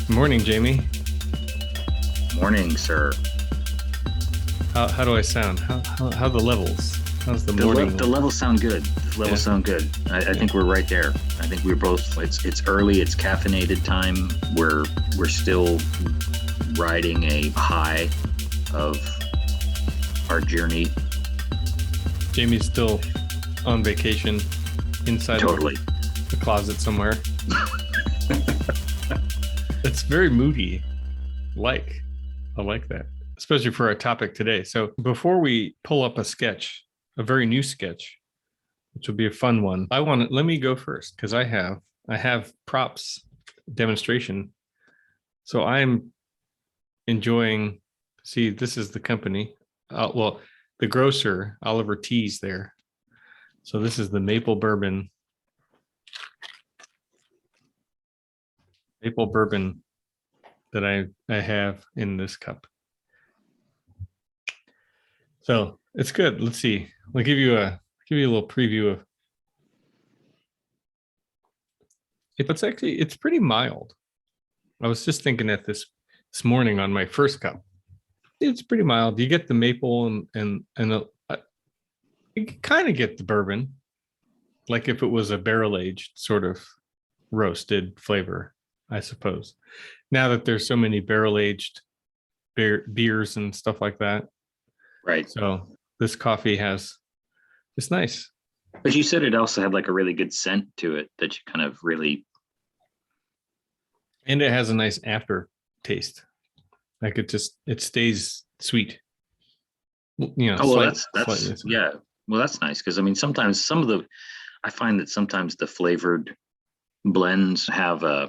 Morning, Jamie. Morning, sir. How do I sound? How the levels? How's the morning? The levels sound good. The levels sound good. I think we're right there. I think we're both. It's early. It's caffeinated time. We're still riding a high of our journey. Jamie's still on vacation inside Totally. the closet somewhere. It's very moody. I like that, especially for our topic today. So before we pull up a very new sketch, which will be a fun one, let me go first because I have props demonstration. So I'm enjoying. See, this is the company. The grocer, Oliver T's there. So this is the maple bourbon that I have in this cup. So it's good. Let's see. I'll give you a little preview of it. It's pretty mild. I was just thinking that this morning on my first cup. It's pretty mild. You get the maple and you kind of get the bourbon, like if it was a barrel aged sort of roasted flavor, I suppose. Now that there's so many barrel aged beers and stuff like that, Right. so this coffee it's nice. But you said it also had like a really good scent to it that you kind of really. And it has a nice aftertaste. Like it stays sweet. Oh, well, that's yeah. Well, that's nice because I mean sometimes I find that sometimes the flavored blends have a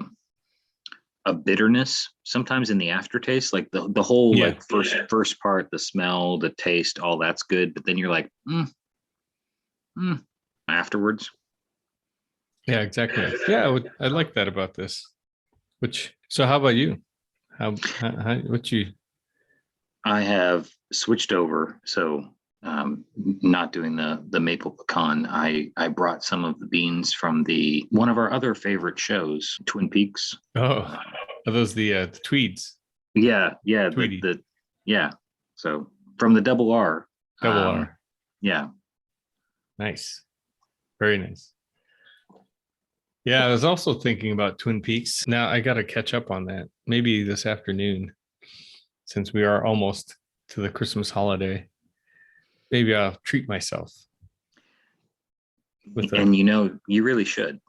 bitterness sometimes in the aftertaste, like the whole like first part, the smell, the taste, all that's good, but then you're like afterwards. Yeah, exactly. Yeah, I like that about this. So how about you? I have switched over, so not doing the maple pecan. I brought some of the beans from one of our other favorite shows, Twin Peaks. Oh, are those the Tweeds? Yeah, Tweedy. Yeah. So from the Double R. Double R. Yeah. Nice. Very nice. Yeah, I was also thinking about Twin Peaks. Now I got to catch up on that. Maybe this afternoon, since we are almost to the Christmas holiday. Maybe I'll treat myself. And you really should.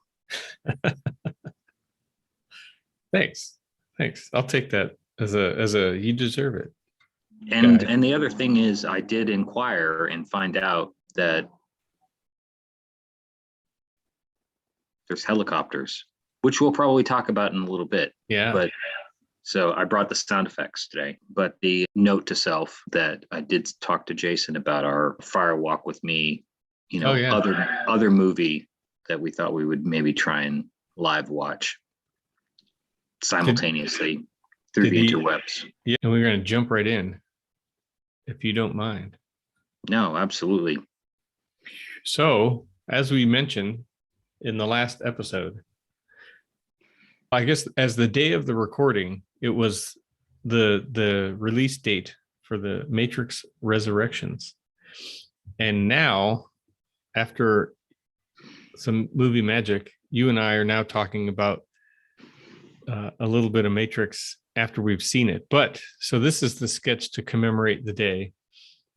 Thanks. I'll take that as a you deserve it. And the other thing is I did inquire and find out that there's helicopters, which we'll probably talk about in a little bit. Yeah. But so I brought the sound effects today, but the note to self that I did talk to Jason about our Fire Walk with Me, other movie that we thought we would maybe try and live watch simultaneously through the interwebs. Yeah, and we're going to jump right in, if you don't mind. No, absolutely. So, as we mentioned in the last episode, I guess as the day of the recording, it was the release date for the Matrix Resurrections. And now, after some movie magic, you and I are now talking about a little bit of Matrix after we've seen it. So this is the sketch to commemorate the day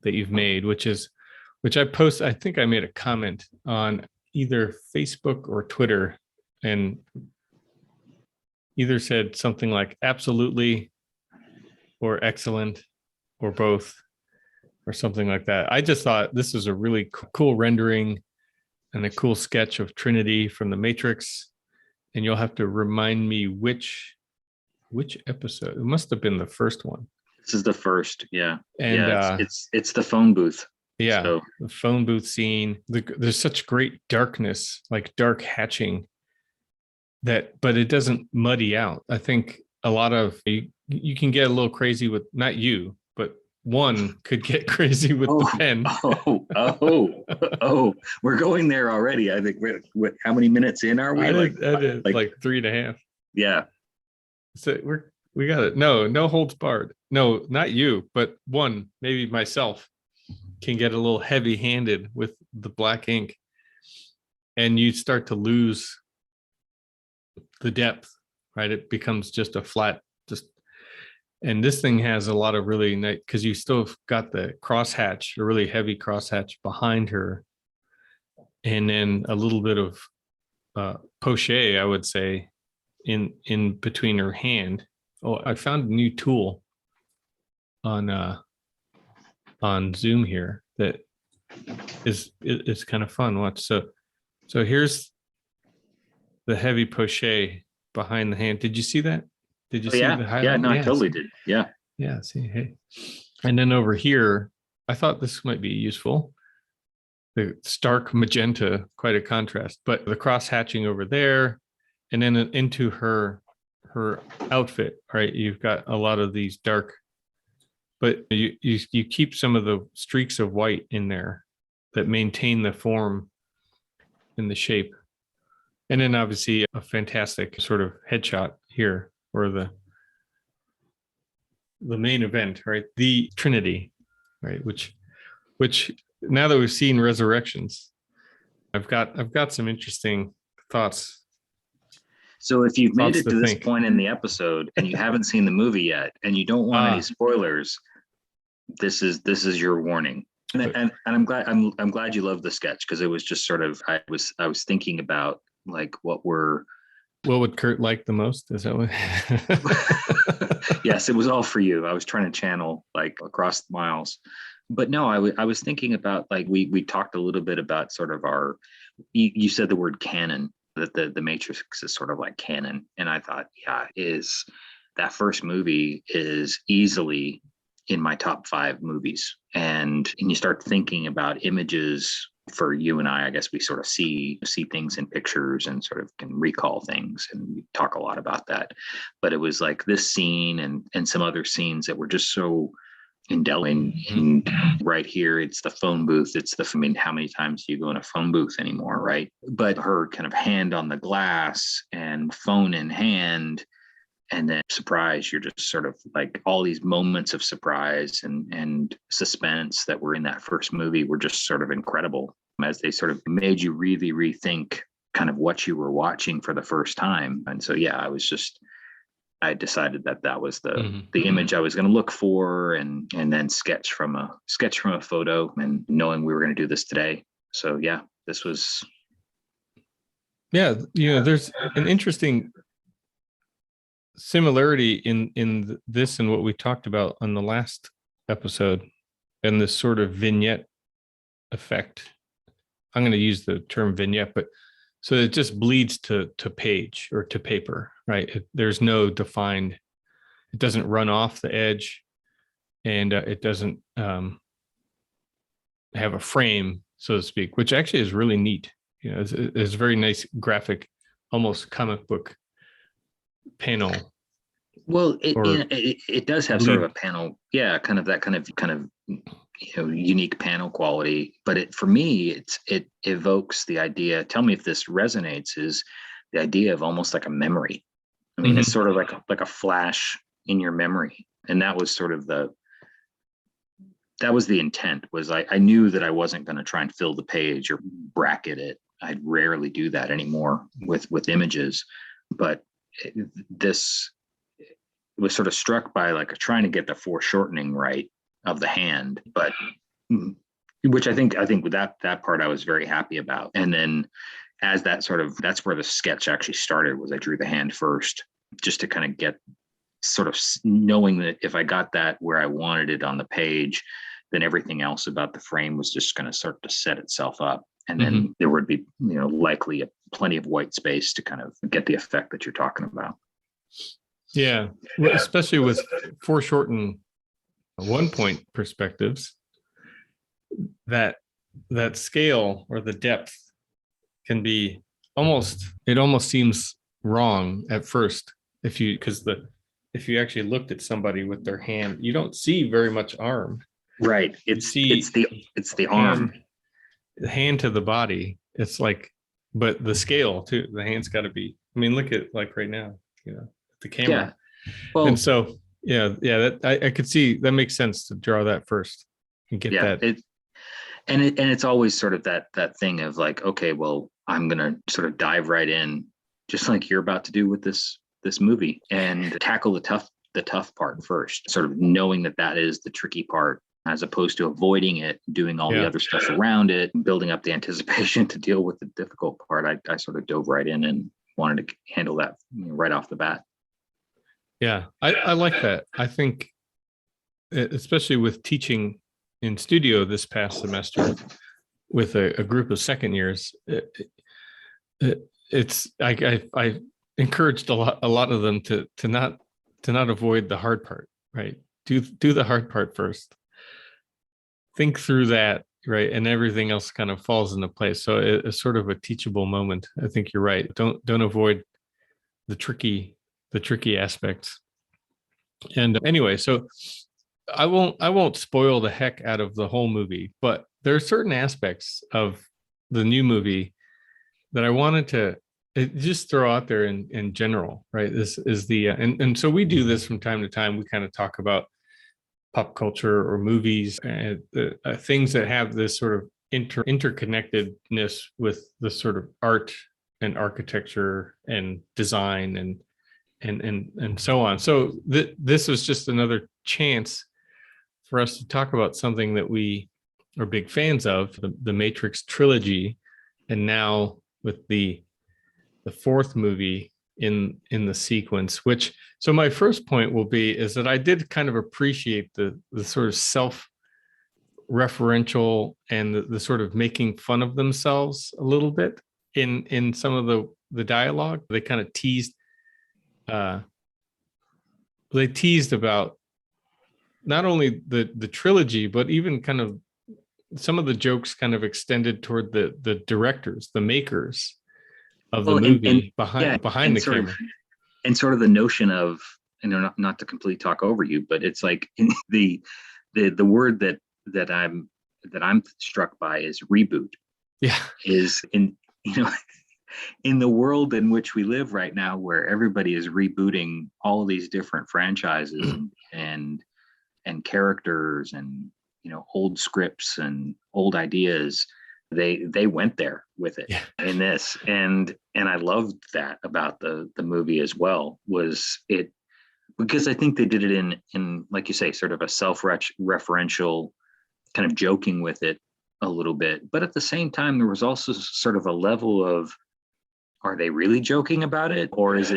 that you've made, which I think I made a comment on either Facebook or Twitter, and either said something like absolutely or excellent or both or something like that. I just thought this was a really cool rendering and a cool sketch of Trinity from the Matrix. And you'll have to remind me which episode. It must have been the first one. This is the first, yeah. And it's the phone booth. Yeah, so. The phone booth scene. There's such great darkness, like dark hatching, but it doesn't muddy out. I think a lot of you can get a little crazy with, not you, but one could get crazy with the pen. We're going there already. I think how many minutes in are we? I did like 3.5. Yeah. So we got it. No holds barred. No, not you, but one, maybe myself, can get a little heavy handed with the black ink, and you start to lose the depth, right? It becomes just a flat, and this thing has a lot of really nice, because you still got the crosshatch, a really heavy crosshatch behind her, and then a little bit of poche, I would say, in between her hand. Oh, I found a new tool on Zoom here that is kind of fun. Watch. So here's the heavy poche behind the hand. Did you see that? Did you see the highlight? Yeah, no, I totally did. Yeah. Yeah. See, hey. And then over here, I thought this might be useful. The stark magenta, quite a contrast, but the cross hatching over there, and then into her outfit, right? You've got a lot of these dark, but you keep some of the streaks of white in there that maintain the form and the shape. And then obviously a fantastic sort of headshot here, or the main event, right? The Trinity, right? Which now that we've seen Resurrections, I've got some interesting thoughts. So if you've made it to this point in the episode and you haven't seen the movie yet and you don't want any spoilers, this is your warning. And I'm glad you love the sketch, because it was just sort of, I was thinking about like what would Kurt like the most? Is that what? Yes, it was all for you. I was trying to channel like across the miles. But no, I was thinking about, like, we talked a little bit about sort of you said the word canon, that the Matrix is sort of like canon. And I thought, yeah, that first movie is easily in my top 5 movies. And you start thinking about images. For you and I guess we sort of see things in pictures and sort of can recall things, and we talk a lot about that. But it was like this scene and some other scenes that were just so indelible. And right here, it's the phone booth. How many times do you go in a phone booth anymore, right? But her kind of hand on the glass and phone in hand, and then surprise, you're just sort of like, all these moments of surprise and suspense that were in that first movie were just sort of incredible, as they sort of made you really rethink kind of what you were watching for the first time. And so, yeah, I decided that was the image I was going to look for, and then sketch from a photo, and knowing we were going to do this today. So yeah, this was. Yeah. There's an interesting similarity in this and what we talked about on the last episode, and this sort of vignette effect. I'm going to use the term vignette, but so it just bleeds to page or to paper, right? There's no defined, it doesn't run off the edge, and it doesn't have a frame, so to speak, which actually is really neat. It's a very nice graphic, almost comic book panel. Well, it does have sort of a panel, yeah, kind of that kind of unique panel quality. But for me, it evokes the idea. Tell me if this resonates. Is the idea of almost like a memory. I mean, it's sort of like a flash in your memory, and that was sort of the intent. Was I knew that I wasn't going to try and fill the page or bracket it. I rarely do that anymore with images, but this was sort of struck by like trying to get the foreshortening right of the hand, but which I think with that part I was very happy about. And then as that's where the sketch actually started, was I drew the hand first, just to kind of get sort of knowing that if I got that where I wanted it on the page, then everything else about the frame was just going to start to set itself up. And then there would be, likely plenty of white space to kind of get the effect that you're talking about. Yeah, especially with foreshortened 1-point perspectives, that scale or the depth can be almost seems wrong at first, because if you actually looked at somebody with their hand, you don't see very much arm. Right. You see It's the arm. The hand to the body. It's like, but the scale too. The hand's got to be. I mean, look at like right now. The camera. Yeah. Well, and so that I could see that makes sense to draw that first and get that. And it's always sort of that thing of like, okay, well, I'm gonna sort of dive right in, just like you're about to do with this movie, and tackle the tough part first, sort of knowing that is the tricky part, as opposed to avoiding it, doing all the other stuff around it, building up the anticipation to deal with the difficult part. I sort of dove right in and wanted to handle that right off the bat. Yeah, I like that. I think, especially with teaching in studio this past semester with a group of second years, it's I encouraged a lot of them to not avoid the hard part, right? Do the hard part first. Think through that, right, and everything else kind of falls into place. So it's sort of a teachable moment. I think you're right. Don't avoid the tricky aspects. And anyway, so I won't spoil the heck out of the whole movie, but there are certain aspects of the new movie that I wanted to just throw out there in general, right? This is and so we do this from time to time. We kind of talk about pop culture or movies and things that have this sort of interconnectedness with the sort of art and architecture and design and so on. So this was just another chance for us to talk about something that we are big fans of, the Matrix trilogy, and now with the fourth movie in the sequence. Which, so my first point will be is that I did kind of appreciate the sort of self-referential and the sort of making fun of themselves a little bit in some of the dialogue. They kind of teased about not only the trilogy, but even kind of some of the jokes kind of extended toward the directors, the makers of the movie behind the camera. And sort of the notion of, and not to completely talk over you, but it's like the word that I'm struck by is reboot. Yeah. Is in the world in which we live right now, where everybody is rebooting all of these different franchises and characters and old scripts and old ideas, they went there with it in this, and I loved that about the movie as well, was it, because I think they did it in like you say, sort of a self-referential kind of joking with it a little bit, but at the same time there was also sort of a level of, are they really joking about it, or is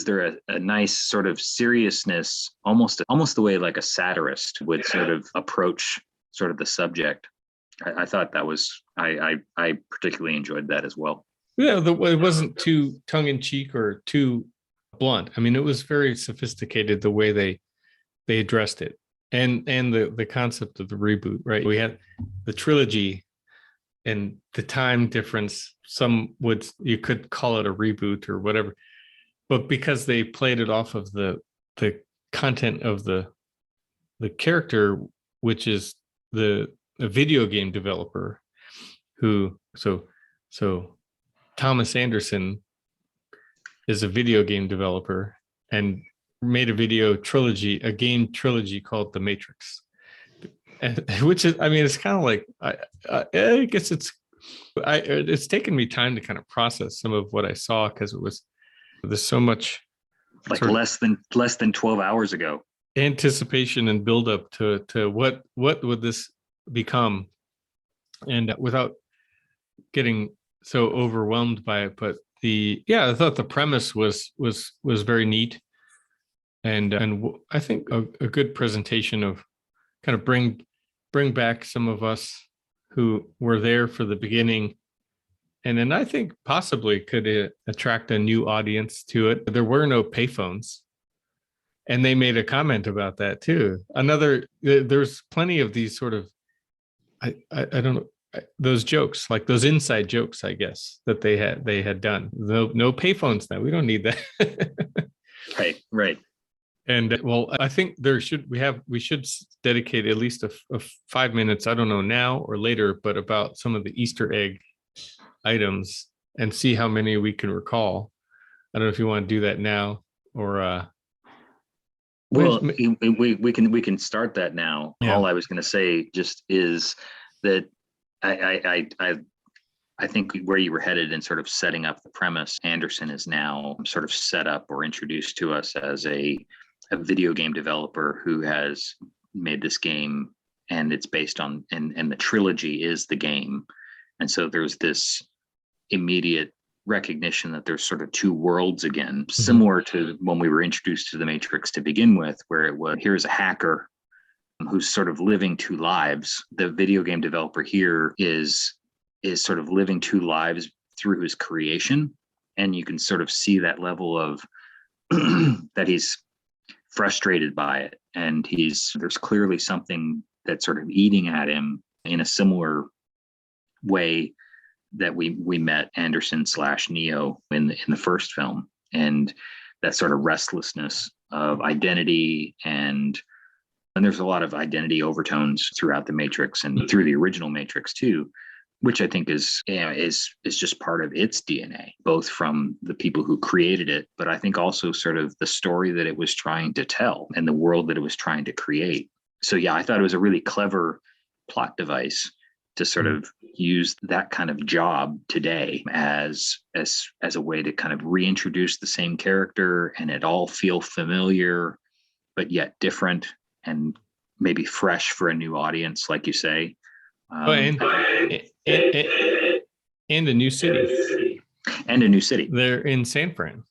there a nice sort of seriousness, almost the way like a satirist would sort of approach sort of the subject. I thought that was, I particularly enjoyed that as well. Yeah, it wasn't too tongue-in-cheek or too blunt. I mean, it was very sophisticated the way they addressed it, and the concept of the reboot, right? We had the trilogy and the time difference. You could call it a reboot or whatever, but because they played it off of the content of the character, which is a video game developer who, so Thomas Anderson is a video game developer and made a game trilogy called The Matrix, which is, I mean, it's kind of like, I guess it's taken me time to kind of process some of what I saw, because there's so much, like less than 12 hours ago, anticipation and buildup to what would this become, and without getting so overwhelmed by it. But I thought the premise was very neat, and I think a good presentation of kind of bring back some of us who were there for the beginning, and then I think possibly could attract a new audience to it. There were no payphones, and they made a comment about that too. There's plenty of these sort of, I don't know, those jokes, like those inside jokes, I guess, that they had done. No payphones now. We don't need that. Right. And well, I think we should dedicate at least a 5 minutes, I don't know now or later, but about some of the Easter egg items and see how many we can recall. I don't know if you want to do that now or well, we can start that now. Yeah. All I was going to say just is that I think where you were headed in sort of setting up the premise, Anderson is now sort of set up or introduced to us as a video game developer who has made this game, and it's based on, and the trilogy is the game. And so there's this immediate recognition that there's sort of two worlds again, similar to when we were introduced to the Matrix to begin with, where it was, here's a hacker who's sort of living two lives. The video game developer here is sort of living two lives through his creation. And you can sort of see that level of that he's frustrated by it. And there's clearly something that's sort of eating at him in a similar way that we met Anderson / Neo in the first film. And that sort of restlessness of identity, and there's a lot of identity overtones throughout the Matrix and through the original Matrix too, which I think is just part of its DNA, both from the people who created it, but I think also sort of the story that it was trying to tell and the world that it was trying to create. So yeah, I thought it was a really clever plot device to sort of use that kind of job today as a way to kind of reintroduce the same character and it all feel familiar, but yet different and maybe fresh for a new audience, like you say. And a new city. And a new city. They're in San Fran,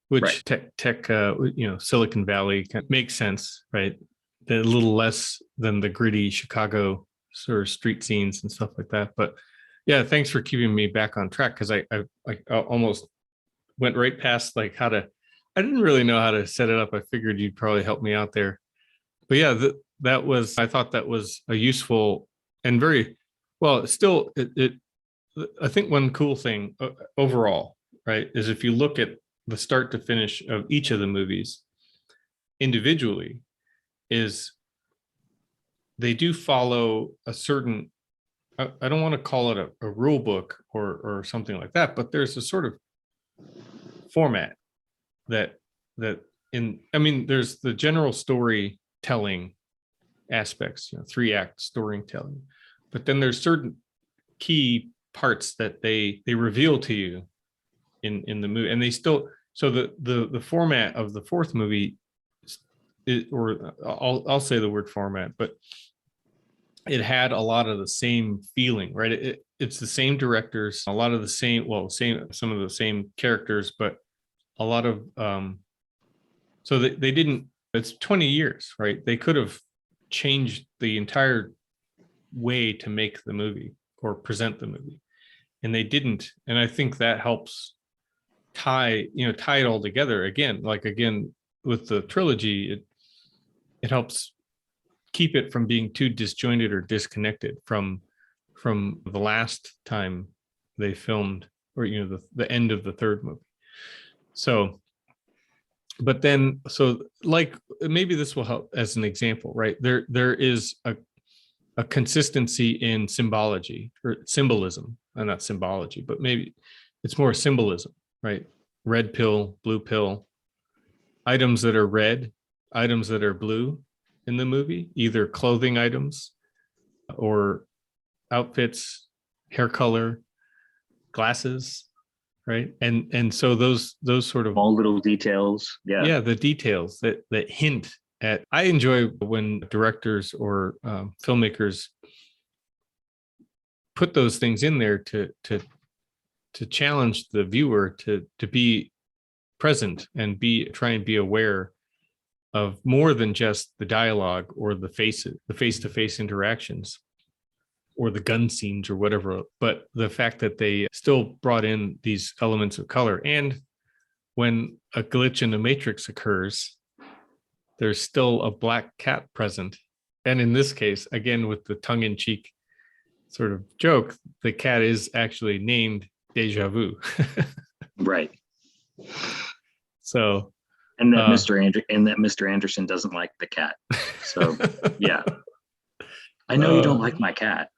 which tech, Silicon Valley makes sense, right? A little less than the gritty Chicago sort of street scenes and stuff like that. But yeah, thanks for keeping me back on track, because I almost went right past like I didn't really know how to set it up. I figured you'd probably help me out there. But yeah, I thought that was a useful and very well. Still, I think one cool thing overall, right, is if you look at the start to finish of each of the movies individually, is they do follow a certain, I don't want to call it a rule book or something like that, but there's a sort of format that there's the general storytelling aspects, 3-act storytelling, but then there's certain key parts that they reveal to you in the movie, and they still, so the format of the fourth movie I'll say the word format, but it had a lot of the same feeling, right? It's the same directors, a lot of the same, some of the same characters, but a lot of so they didn't, it's 20 years, right? They could have changed the entire way to make the movie or present the movie, and they didn't. And I think that helps tie it all together again, with the trilogy. It helps keep it from being too disjointed or disconnected from the last time they filmed, or the end of the third movie. So, but then, so like maybe this will help as an example, right? There is a consistency in symbology or symbolism, not symbology, but maybe it's more symbolism, right? Red pill, blue pill, items that are red, items that are blue in the movie, either clothing items or outfits, hair color, glasses, right? And so those sort of all little details, the details that hint at. I enjoy when directors or filmmakers put those things in there to challenge the viewer to be present and try and be aware of more than just the dialogue or the face-to-face interactions or the gun scenes or whatever, but the fact that they still brought in these elements of color. And when a glitch in the Matrix occurs, there's still a black cat present. And in this case, again, with the tongue-in-cheek sort of joke, the cat is actually named Deja Vu. Right. So, And that Mr. Anderson doesn't like the cat. So yeah. I know you don't like my cat.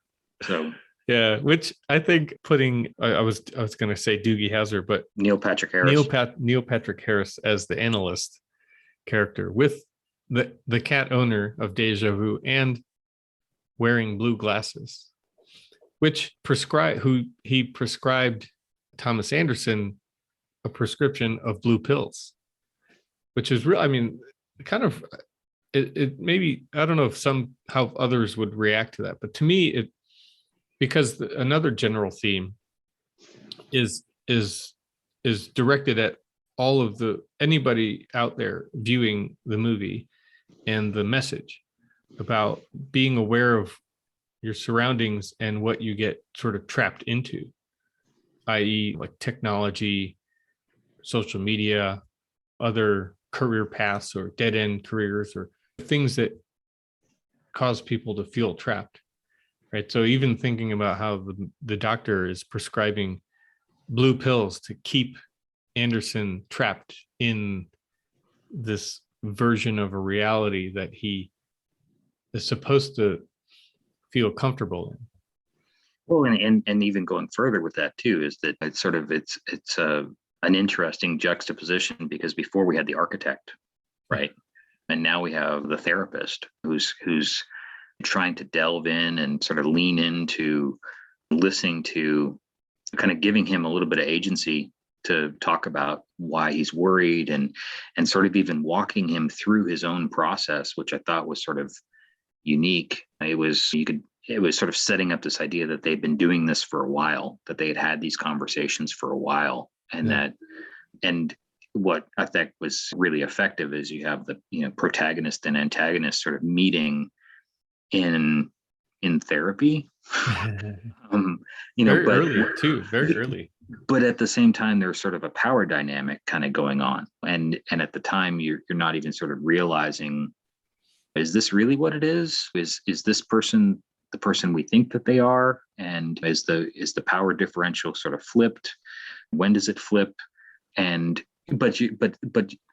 So yeah, which I think I was going to say Doogie Howser, but Neil Patrick Harris. Neil Patrick Harris as the analyst character with the cat owner of Deja Vu and wearing blue glasses, which prescribed Thomas Anderson a prescription of blue pills, which is real. I mean, kind of it maybe, I don't know if how others would react to that, but to me because another general theme is directed at all of anybody out there viewing the movie, and the message about being aware of your surroundings and what you get sort of trapped into, i.e. like technology, social media, other career paths or dead end careers, or things that cause people to feel trapped. Right. So even thinking about how the doctor is prescribing blue pills to keep Anderson trapped in this version of a reality that he is supposed to feel comfortable in. Well, and even going further with that too, is that it's an interesting juxtaposition, because before we had the architect, right? And now we have the therapist who's trying to delve in and sort of lean into listening to, kind of giving him a little bit of agency to talk about why he's worried, and sort of even walking him through his own process, which I thought was sort of unique. It was sort of setting up this idea that they'd been doing this for a while, that they had these conversations for a while, and and what I think was really effective is you have the protagonist and antagonist sort of meeting in therapy. Very early. But at the same time, there's sort of a power dynamic kind of going on, and at the time you're not even sort of realizing, is this really what it is? Is this person the person we think that they are? And is the power differential sort of flipped? When does it flip? And but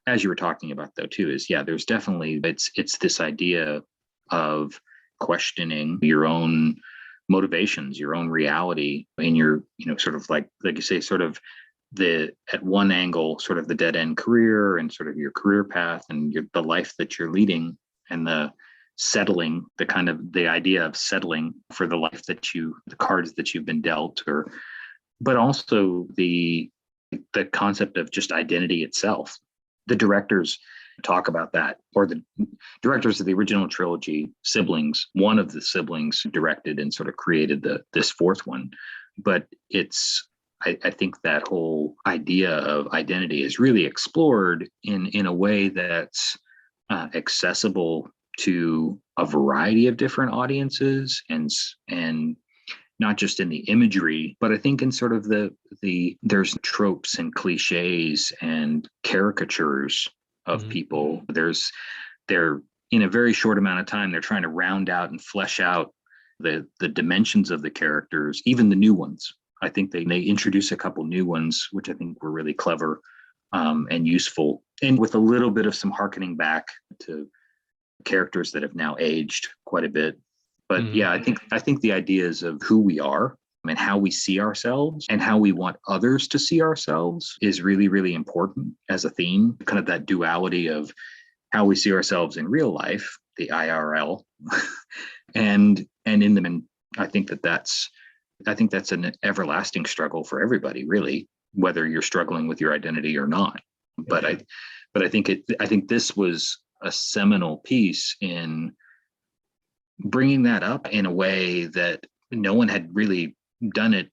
as you were talking about though too, is there's definitely it's this idea of questioning your own motivations, your own reality, in your sort of like you say, sort of at one angle, sort of the dead end career and sort of your career path and the life that you're leading, and the idea of settling for the life the cards that you've been dealt, but also the concept of just identity itself. The directors talk about that, or the directors of the original trilogy siblings, one of the siblings directed and sort of created this fourth one. But I think that whole idea of identity is really explored in a way that's accessible to a variety of different audiences, and not just in the imagery, but I think in sort of there's tropes and cliches and caricatures of people. They're in a very short amount of time, they're trying to round out and flesh out the dimensions of the characters, even the new ones. I think they introduce a couple new ones, which I think were really clever and useful, and with a little bit of some harkening back to characters that have now aged quite a bit. But I think the ideas of who we are and how we see ourselves and how we want others to see ourselves is really, really important as a theme. Kind of that duality of how we see ourselves in real life, the IRL, and in them. And I think that's an everlasting struggle for everybody, really, whether you're struggling with your identity or not. But I think this was a seminal piece in bringing that up in a way that no one had really done it,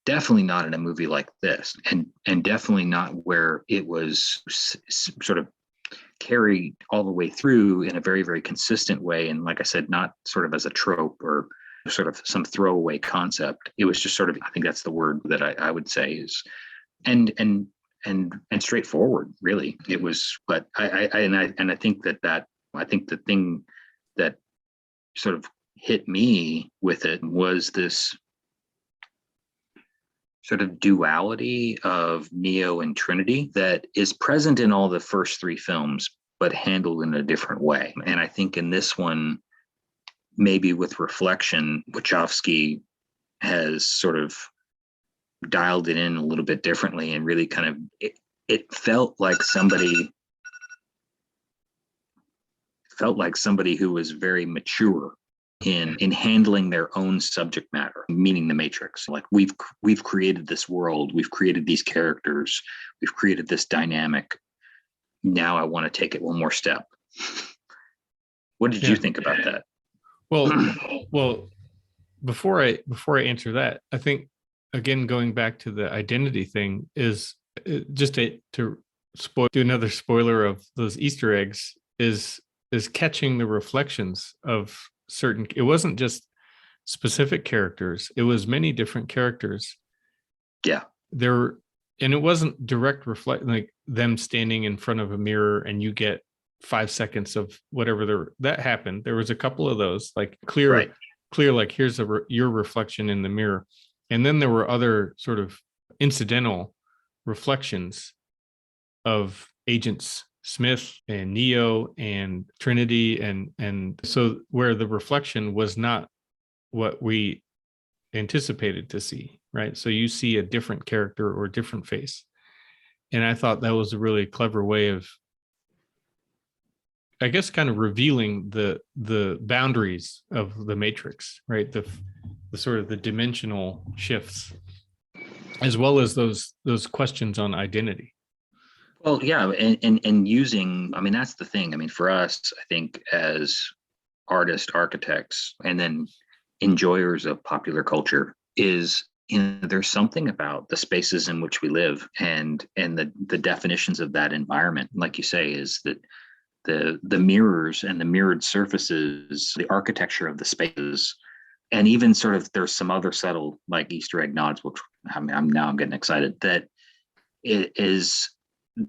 definitely not in a movie like this, and definitely not where it was sort of carried all the way through in a very, very consistent way. And like I said, not sort of as a trope or sort of some throwaway concept. It was just sort of, I think that's the word that I would say is, and straightforward, really. It was, but I think I think the thing that sort of hit me with it was this sort of duality of Neo and Trinity that is present in all the first three films, but handled in a different way. And I think in this one, maybe with reflection, Wachowski has sort of dialed it in a little bit differently and really kind of, it felt like somebody who was very mature in handling their own subject matter, meaning the Matrix. Like we've created this world, we've created these characters, we've created this dynamic. Now I want to take it one more step. What did you think about that? Well, before I answer that, I think again going back to the identity thing is just to do another spoiler of those Easter eggs is catching the reflections of certain. It wasn't just specific characters; it was many different characters. Yeah, and it wasn't direct reflect like them standing in front of a mirror and you get 5 seconds of whatever that happened. There was a couple of those like clear, like here's your reflection in the mirror. And then there were other sort of incidental reflections of agents Smith and Neo and Trinity. And so where the reflection was not what we anticipated to see, right? So you see a different character or different face. And I thought that was a really clever way of, I guess, kind of revealing the boundaries of the Matrix, right? The sort of the dimensional shifts, as well as those questions on identity. Well, yeah, and using, I mean, that's the thing. I mean, for us, I think as artists, architects, and then enjoyers of popular culture is, there's something about the spaces in which we live and the definitions of that environment, like you say, is that the mirrors and the mirrored surfaces, the architecture of the spaces, and even sort of there's some other subtle like Easter egg nods, which I'm getting excited that it is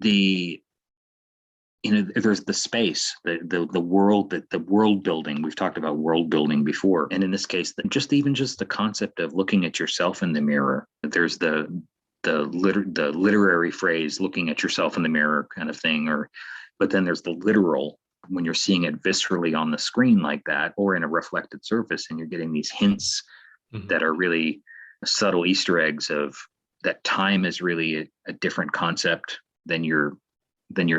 the, there's the space, the world, that the world building. We've talked about world building before, and in this case, just the concept of looking at yourself in the mirror. There's the literary phrase, looking at yourself in the mirror, kind of thing, but then there's the literal, when you're seeing it viscerally on the screen like that, or in a reflected surface, and you're getting these hints that are really subtle Easter eggs of that time is really a different concept than you're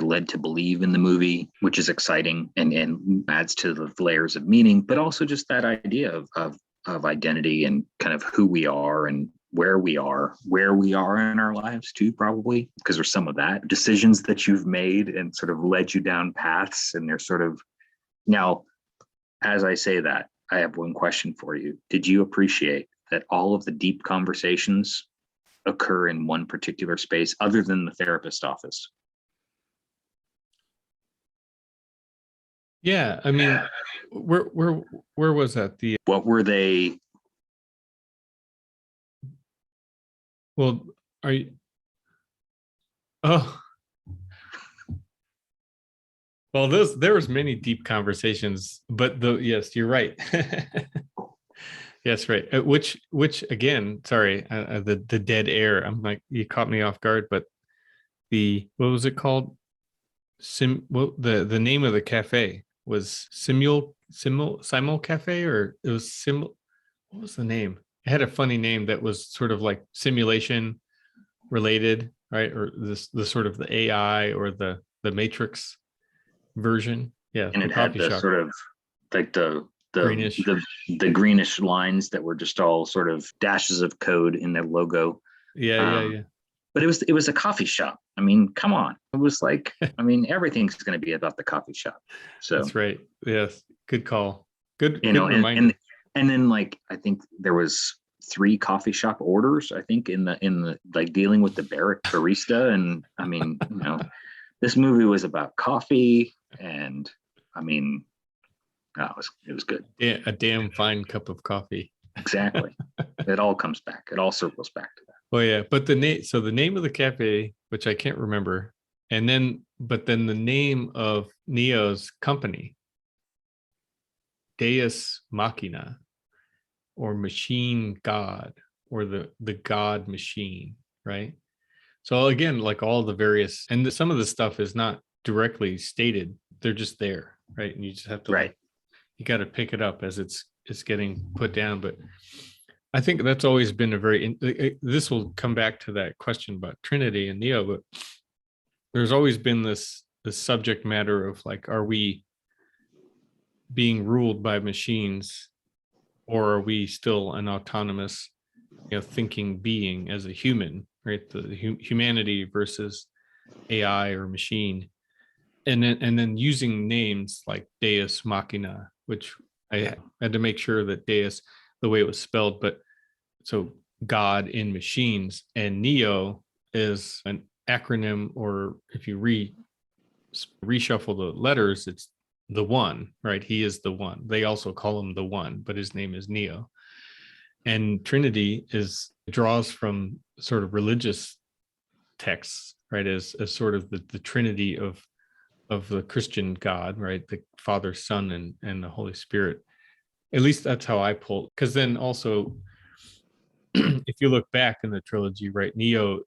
led to believe in the movie, which is exciting and adds to the layers of meaning, but also just that idea of identity and kind of who we are and where we are in our lives too, probably, because there's some of that decisions that you've made and sort of led you down paths, and they're sort of, now, as I say that, I have one question for you. Did you appreciate that all of the deep conversations occur in one particular space other than the therapist office? Yeah, I mean, where was that? What were they? Well, are you? Oh, well, there was many deep conversations, but yes, you're right. Yes, right. Which again, sorry, the dead air. I'm like, you caught me off guard, but what was it called? The name of the cafe was Simul Cafe, or it was what was the name? It had a funny name that was sort of like simulation related, right? Or the sort of the AI or the Matrix version. Yeah, and it had the shop. Sort of like the greenish. the greenish lines that were just all sort of dashes of code in their logo. Yeah. But it was a coffee shop. I mean, come on. It was like, I mean, everything's going to be about the coffee shop. So that's right. Yes, good call. Good reminder. And then like I think there was 3 coffee shop orders, I think, in the like dealing with the barista. And I mean, this movie was about coffee, and I mean, it was good. Yeah, a damn fine cup of coffee. Exactly. It all comes back. It all circles back to that. Oh yeah, but the name of the cafe, which I can't remember, but then the name of Neo's company, Deus Machina, or Machine God, or the God machine, right? So again, like all the various, and some of the stuff is not directly stated; they're just there, right? And you just have to Right. you got to pick it up as it's getting put down. But I think that's always been a very. This will come back to that question about Trinity and Neo, but there's always been this subject matter of like, are we being ruled by machines, or are we still an autonomous, thinking being as a human, right? The humanity versus AI or machine, and then using names like Deus Machina, which I had to make sure that Deus, the way it was spelled, but so God in machines, and Neo is an acronym, or if you reshuffle the letters, it's the one, right? He is the one. They also call him the one, but his name is Neo. And Trinity draws from sort of religious texts, right? As sort of the Trinity of the Christian God, right? The Father, Son, and the Holy Spirit. At least that's how I pull. Because then also, if you look back in the trilogy, right, Neo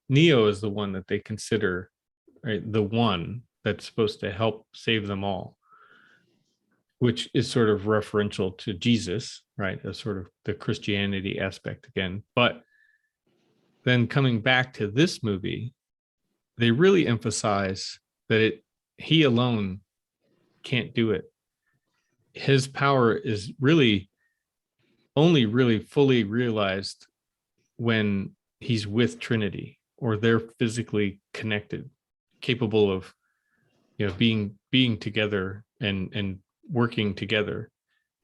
is the one that they consider, right, the one that's supposed to help save them all, which is sort of referential to Jesus, right? As sort of the Christianity aspect again. But then coming back to this movie, they really emphasize that he alone can't do it. His power is really only really fully realized when he's with Trinity, or they're physically connected, capable of being together and working together,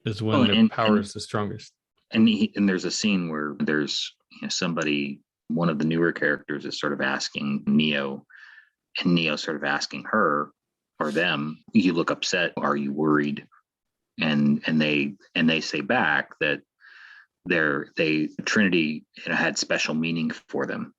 is when their power is the strongest. And there's a scene where there's somebody, one of the newer characters is sort of asking Neo, and Neo sort of asking her or them, "You look upset. Are you worried?" And they say back that Trinity had special meaning for them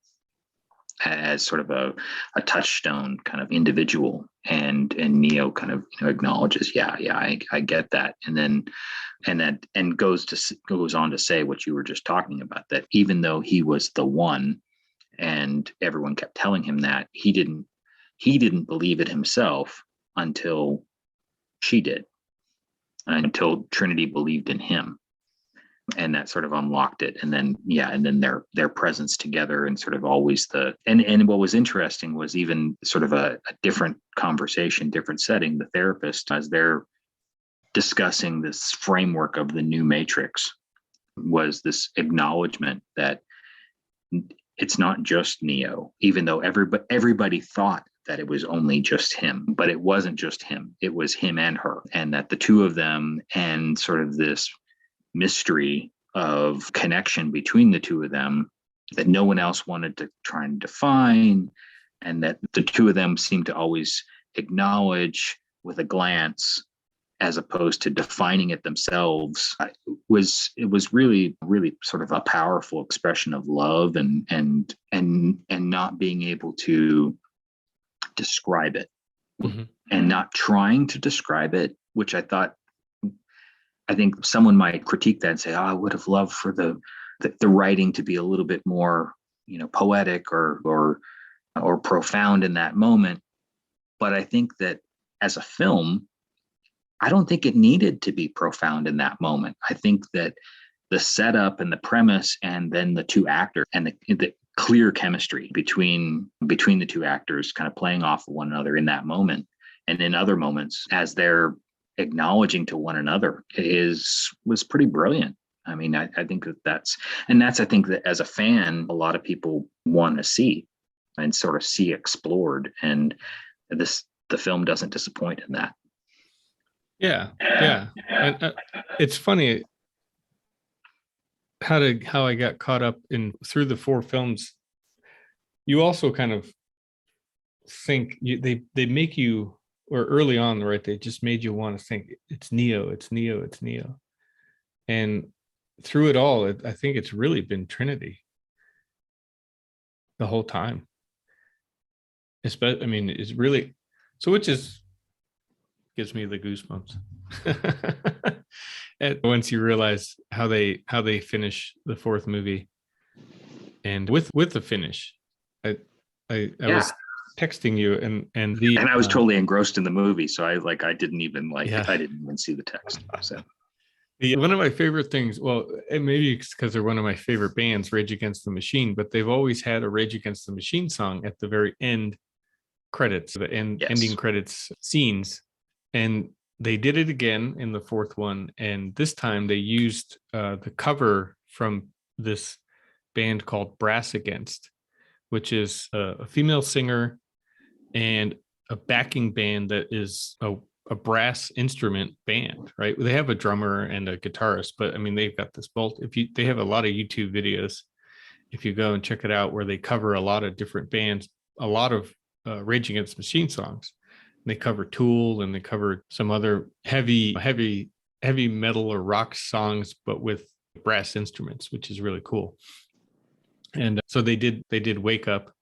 as sort of a touchstone kind of individual, and Neo kind of acknowledges, I get that, and goes on to say what you were just talking about, that even though he was the one and everyone kept telling him that, he didn't believe it himself until she did, until Trinity believed in him, and that sort of unlocked it. And then their presence together, and sort of always and what was interesting was even sort of a different conversation, different setting, the therapist, as they're discussing this framework of the new matrix, was this acknowledgement that it's not just Neo, even though everybody thought that it was only just him, but it wasn't just him, it was him and her, and that the two of them, and sort of this mystery of connection between the two of them that no one else wanted to try and define, and that the two of them seemed to always acknowledge with a glance, as opposed to defining it themselves. It was really, really sort of a powerful expression of love, and not being able to describe it, mm-hmm. and not trying to describe it, which I think someone might critique that and say, I would have loved for the writing to be a little bit more, poetic or profound in that moment. But I think that as a film, I don't think it needed to be profound in that moment. I think that the setup and the premise, and then the two actors, and the clear chemistry between the two actors kind of playing off of one another in that moment, and in other moments as they're acknowledging to one another, was pretty brilliant. I mean, I think that's I think that as a fan, a lot of people want to see and sort of see explored, and the film doesn't disappoint in that. Yeah. And it's funny how I got caught up through the four films. You also kind of think they make you, or early on, right, they just made you want to think it's Neo. And through it all, I think it's really been Trinity the whole time. I mean, it's really, so it just gives me the goosebumps. And once you realize how they finish the fourth movie, and with the finish. I was texting you and I was totally engrossed in the movie, so I didn't even Yeah. I didn't even see the text. So one of my favorite things, well, and maybe it's because they're one of my favorite bands, Rage Against the Machine, but they've always had a Rage Against the Machine song at the very end credits, the ending credits scenes. And they did it again in the fourth one. And this time they used the cover from this band called Brass Against, which is a female singer and a backing band that is a brass instrument band, right? They have a drummer and a guitarist, but I mean, they've got this bolt. They have a lot of YouTube videos, if you go and check it out, where they cover a lot of different bands, a lot of Rage Against the Machine songs. They cover Tool and they cover some other heavy metal or rock songs, but with brass instruments, which is really cool. And so they did Wake Up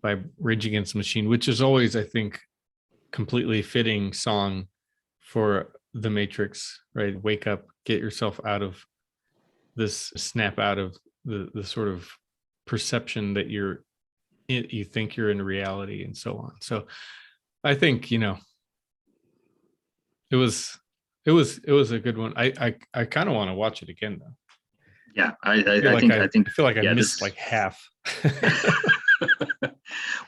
by Rage Against the Machine, which is always, I think, completely fitting song for the Matrix, right? Wake up, get yourself out of this, snap out of the sort of perception that you think you're in reality, and so on. So I think, it was a good one. I kind of want to watch it again though. Yeah, I feel like I missed like half.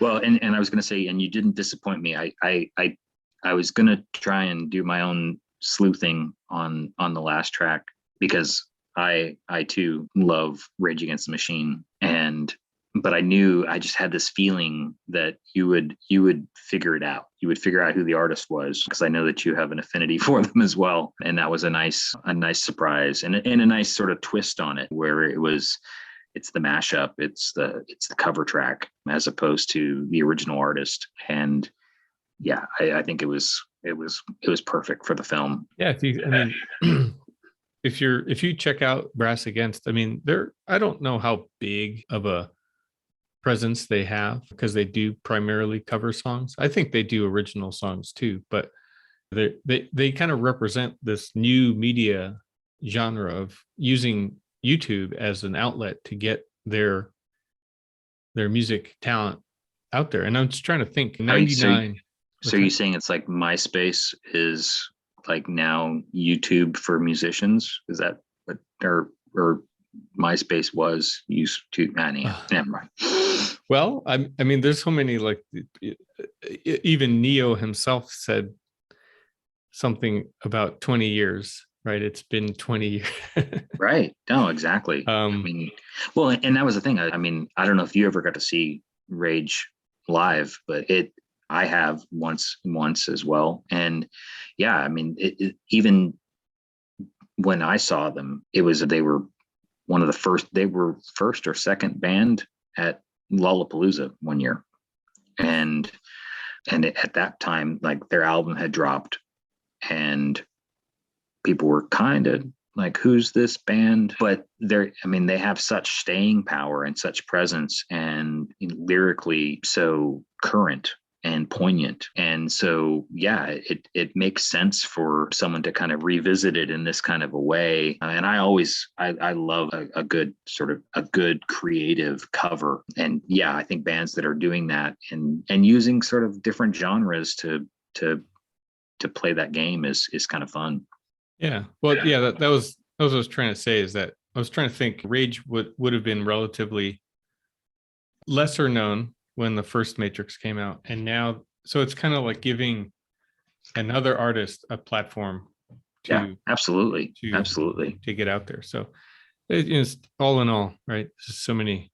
Well, and I was going to say, and you didn't disappoint me. I was going to try and do my own sleuthing on the last track, because I too love Rage Against the Machine, but I just had this feeling that you would figure it out. You would figure out who the artist was, because I know that you have an affinity for them as well. And that was a nice surprise and a nice sort of twist on it, where it's the mashup, it's the cover track as opposed to the original artist. And yeah, I think it was perfect for the film. Yeah, if you check out Brass Against, I mean, I don't know how big of a presence they have, because they do primarily cover songs. I think they do original songs too, but they kind of represent this new media genre of using YouTube as an outlet to get their music talent out there. And I'm just trying to think, 99. So you're saying it's like MySpace is like now YouTube for musicians? Is that what, or MySpace was used to? Never mind. Well, I mean, there's so many, like even Neo himself said something about 20 years, right? It's been 20 years. Right. No, exactly. I mean, well, and that was the thing. I mean, I don't know if you ever got to see Rage live, but I have once as well. And yeah, I mean, even when I saw them, they were one of the first, they were first or second band at Lollapalooza one year. And at that time, like, their album had dropped and people were kind of like, who's this band? But they have such staying power and such presence, and lyrically so current and poignant. And so, yeah, it makes sense for someone to kind of revisit it in this kind of a way. And I love a good creative cover. And yeah, I think bands that are doing that and using sort of different genres to play that game is kind of fun. Yeah. Well, yeah, that was what I was trying to say, is that I was trying to think Rage would have been relatively lesser known when the first Matrix came out, and now, so it's kind of like giving another artist a platform to absolutely to get out there. So it is, all in all, right, just so many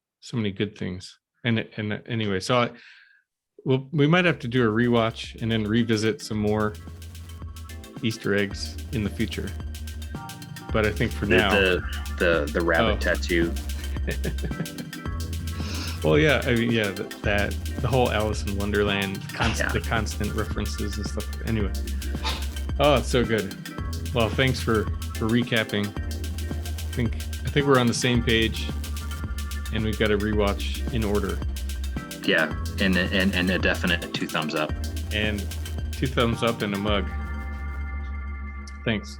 good things. And anyway, so we might have to do a rewatch and then revisit some more Easter eggs in the future, but I think for now, the rabbit tattoo. Well, yeah, I mean, yeah, that the whole Alice in Wonderland, the constant references and stuff. Anyway, oh, it's so good. Well, thanks for recapping. I think we're on the same page, and we've got a rewatch in order. Yeah, and a definite 2 thumbs up. And 2 thumbs up and a mug. Thanks.